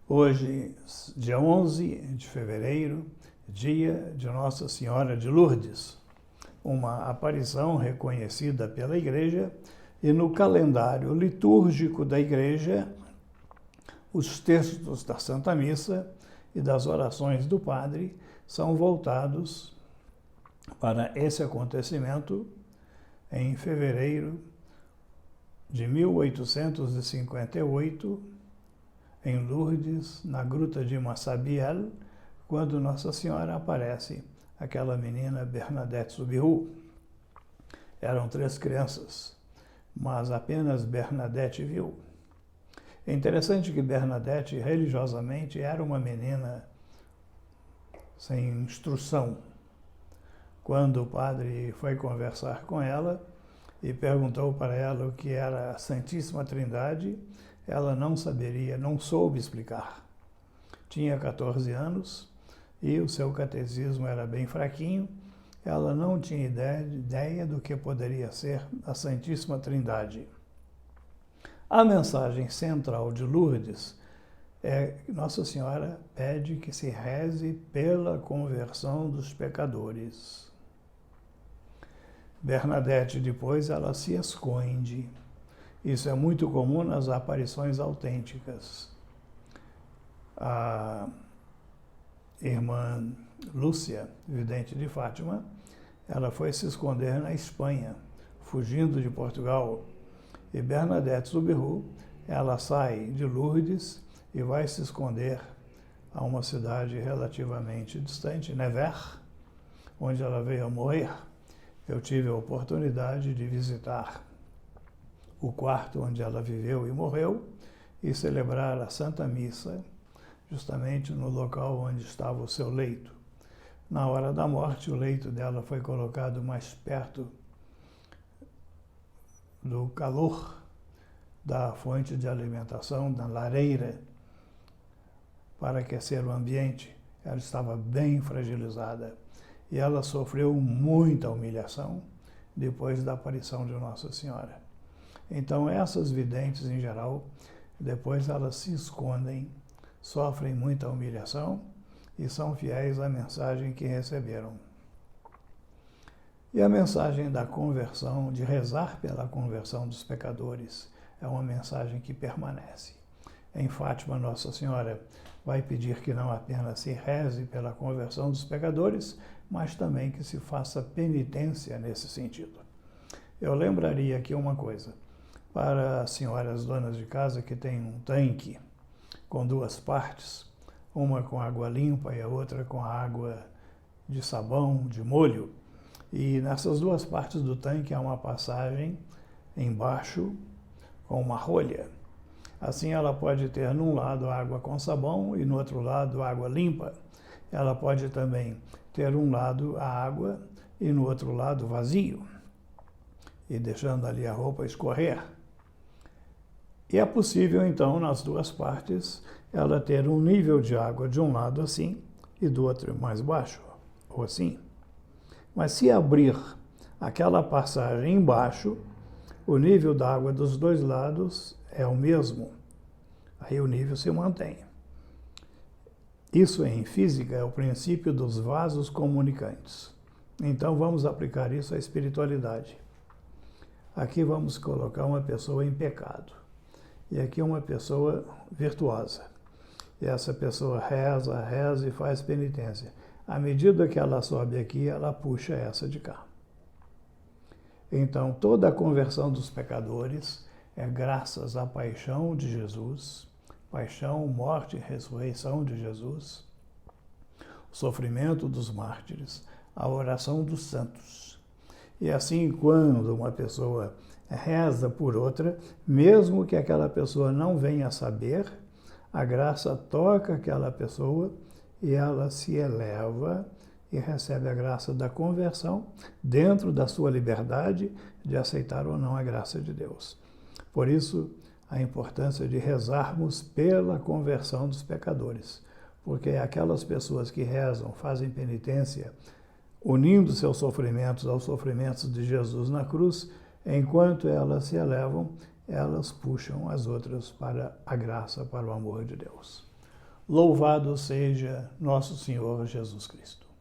Hoje, dia 11 de fevereiro, dia de Nossa Senhora de Lourdes, uma aparição reconhecida pela Igreja, e no calendário litúrgico da Igreja, os textos da Santa Missa e das orações do Padre são voltados para esse acontecimento em fevereiro de 1858, em Lourdes, na gruta de Massabielle, quando Nossa Senhora aparece àquela menina Bernadette Soubirous. Eram 3 crianças, mas apenas Bernadette viu. É interessante que Bernadette, religiosamente, era uma menina sem instrução. Quando o padre foi conversar com ela e perguntou para ela o que era a Santíssima Trindade, ela não saberia, não soube explicar. Tinha 14 anos e o seu catecismo era bem fraquinho. Ela não tinha ideia do que poderia ser a Santíssima Trindade. A mensagem central de Lourdes é que Nossa Senhora pede que se reze pela conversão dos pecadores. Bernadette, depois, ela se esconde. Isso é muito comum nas aparições autênticas. A irmã Lúcia, vidente de Fátima, ela foi se esconder na Espanha, fugindo de Portugal. E Bernadette Soubirous, ela sai de Lourdes e vai se esconder a uma cidade relativamente distante, Nevers, onde ela veio a morrer. Eu tive a oportunidade de visitar o quarto onde ela viveu e morreu e celebrar a Santa Missa, justamente no local onde estava o seu leito. Na hora da morte, o leito dela foi colocado mais perto do calor da fonte de alimentação, da lareira, para aquecer o ambiente. Ela estava bem fragilizada e ela sofreu muita humilhação depois da aparição de Nossa Senhora. Então, essas videntes, em geral, depois elas se escondem, sofrem muita humilhação e são fiéis à mensagem que receberam. E a mensagem da conversão, de rezar pela conversão dos pecadores, é uma mensagem que permanece. Em Fátima, Nossa Senhora vai pedir que não apenas se reze pela conversão dos pecadores, mas também que se faça penitência nesse sentido. Eu lembraria aqui uma coisa. Para as senhoras donas de casa que têm um tanque com 2 partes, uma com água limpa e a outra com água de sabão, de molho, e nessas 2 partes do tanque há uma passagem embaixo com uma rolha. Assim ela pode ter num lado água com sabão e no outro lado água limpa. Ela pode também ter um lado a água e no outro lado vazio, e deixando ali a roupa escorrer. E é possível, então, nas 2 partes, ela ter um nível de água de um lado assim e do outro mais baixo, ou assim. Mas se abrir aquela passagem embaixo, o nível da água dos 2 lados é o mesmo. Aí o nível se mantém. Isso em física é o princípio dos vasos comunicantes. Então vamos aplicar isso à espiritualidade. Aqui vamos colocar uma pessoa em pecado. E aqui uma pessoa virtuosa. E essa pessoa reza e faz penitência. À medida que ela sobe aqui, ela puxa essa de cá. Então, toda a conversão dos pecadores é graças à paixão de Jesus, paixão, morte e ressurreição de Jesus, o sofrimento dos mártires, a oração dos santos. E assim, quando uma pessoa reza por outra, mesmo que aquela pessoa não venha a saber, a graça toca aquela pessoa e ela se eleva e recebe a graça da conversão dentro da sua liberdade de aceitar ou não a graça de Deus. Por isso, a importância de rezarmos pela conversão dos pecadores, porque aquelas pessoas que rezam, fazem penitência, unindo seus sofrimentos aos sofrimentos de Jesus na cruz, enquanto elas se elevam, elas puxam as outras para a graça, para o amor de Deus. Louvado seja nosso Senhor Jesus Cristo.